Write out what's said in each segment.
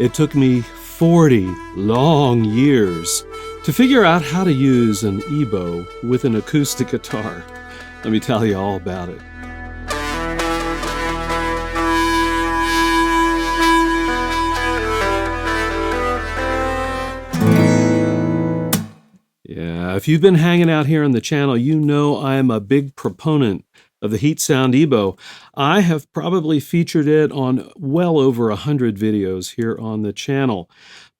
It took me 40 long years to figure out how to use an EBow with an acoustic guitar. Let me tell you all about it. Yeah, if you've been hanging out here on the channel, you know I'm a big proponent of the Heat Sound EBow. I have probably featured it on well over 100 videos here on the channel.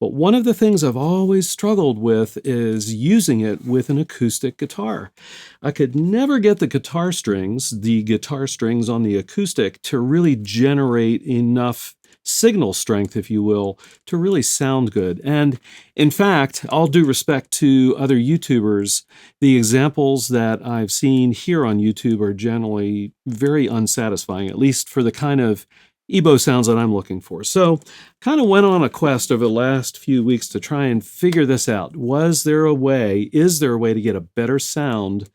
But one of the things I've always struggled with is using it with an acoustic guitar. I could never get the guitar strings on the acoustic, to really generate enough signal strength, if you will, to really sound good. And in fact, all due respect to other YouTubers, the examples that I've seen here on YouTube are generally very unsatisfying, at least for the kind of EBow sounds that I'm looking for. So kind of went on a quest over the last few weeks to try and figure this out. Is there a way to get a better sound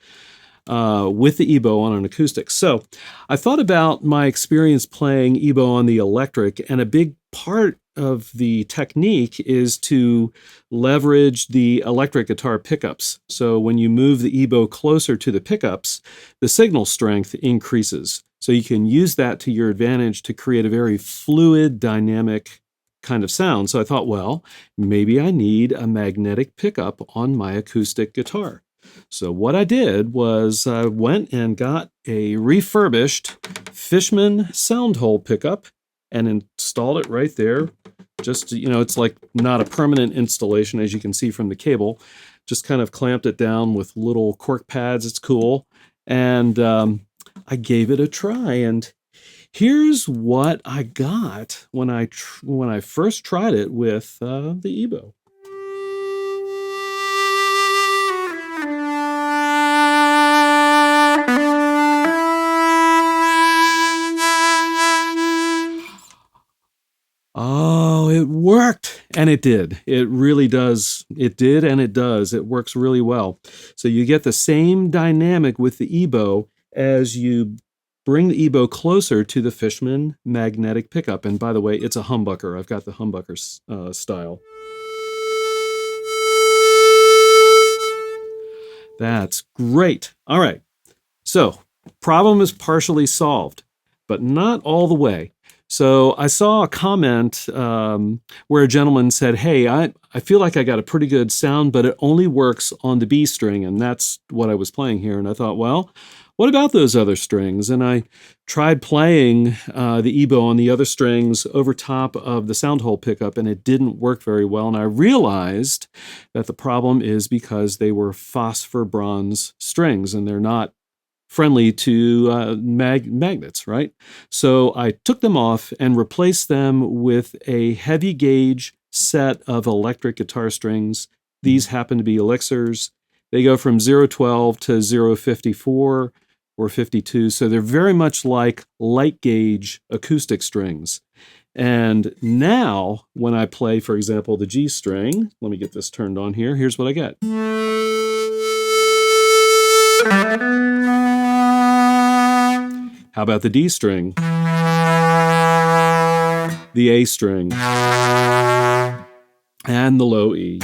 with the EBow on an acoustic? So I thought about my experience playing EBow on the electric, and a big part of the technique is to leverage the electric guitar pickups. So when you move the EBow closer to the pickups, the signal strength increases. So you can use that to your advantage to create a very fluid, dynamic kind of sound. So I thought, well, maybe I need a magnetic pickup on my acoustic guitar. So what I did was I went and got a refurbished Fishman sound hole pickup and installed it right there. Just, it's like not a permanent installation, as you can see from the cable. Just kind of clamped it down with little cork pads. It's cool. And I gave it a try, and here's what I got when I first tried it with the EBow. Oh, it worked. And it did. It really does. It did, and it does. It works really well. So you get the same dynamic with the EBow as you bring the EBow closer to the Fishman magnetic pickup. And by the way, it's a humbucker. I've got the humbucker style. That's great. All right. So problem is partially solved, but not all the way. So I saw a comment where a gentleman said, hey, I feel like I got a pretty good sound, but it only works on the B string, and that's what I was playing here. And I thought, well, what about those other strings? And I tried playing the EBow on the other strings over top of the sound hole pickup, and it didn't work very well. And I realized that the problem is because they were phosphor bronze strings, and they're not friendly to magnets, right? So I took them off and replaced them with a heavy gauge set of electric guitar strings. These happen to be elixirs. They go from 012 to 054 or 52. So they're very much like light gauge acoustic strings. And now when I play, for example, the G string, let me get this turned on here. Here's what I get. How about the D string? The A string? And the low E?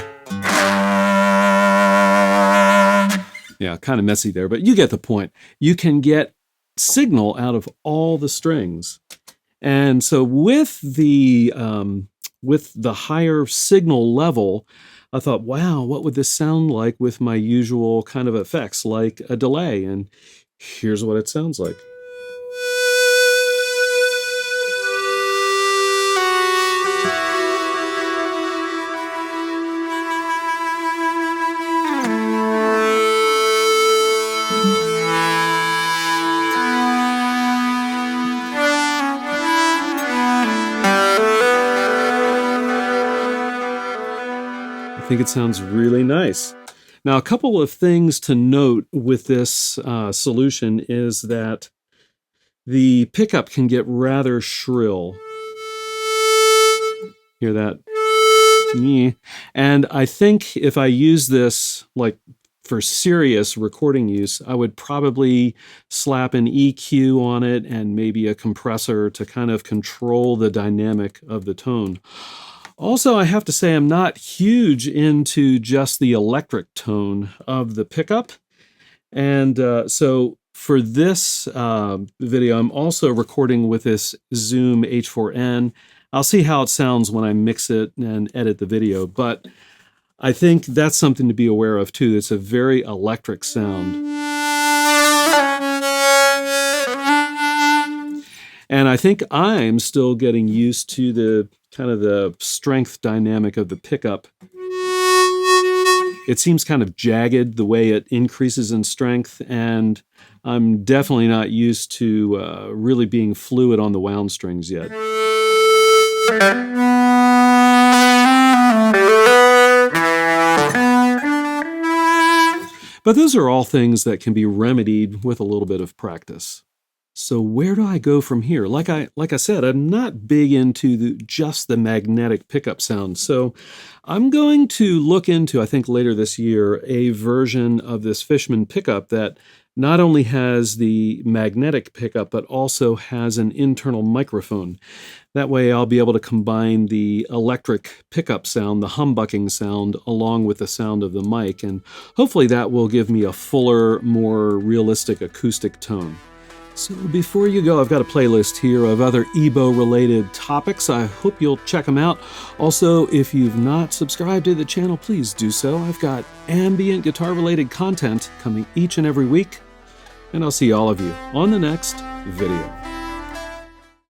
Yeah, kind of messy there, but you get the point. You can get signal out of all the strings. And so with the higher signal level, I thought, wow, what would this sound like with my usual kind of effects, like a delay? And here's what it sounds like. I think it sounds really nice. Now, a couple of things to note with this solution is that the pickup can get rather shrill. Hear that? And I think if I use this like for serious recording use, I would probably slap an EQ on it and maybe a compressor to kind of control the dynamic of the tone. Also, I have to say I'm not huge into just the electric tone of the pickup. And so for this video, I'm also recording with this Zoom H4n. I'll see how it sounds when I mix it and edit the video, but I think that's something to be aware of too. It's a very electric sound. And I think I'm still getting used to the kind of the strength dynamic of the pickup. It seems kind of jagged the way it increases in strength, and I'm definitely not used to really being fluid on the wound strings yet. But those are all things that can be remedied with a little bit of practice. So where do I go from here? Like I said, I'm not big into just the magnetic pickup sound. So I'm going to look into, I think later this year, a version of this Fishman pickup that not only has the magnetic pickup, but also has an internal microphone. That way I'll be able to combine the electric pickup sound, the humbucking sound, along with the sound of the mic. And hopefully that will give me a fuller, more realistic acoustic tone. So before you go, I've got a playlist here of other EBow-related topics. I hope you'll check them out. Also, if you've not subscribed to the channel, please do so. I've got ambient guitar-related content coming each and every week, and I'll see all of you on the next video.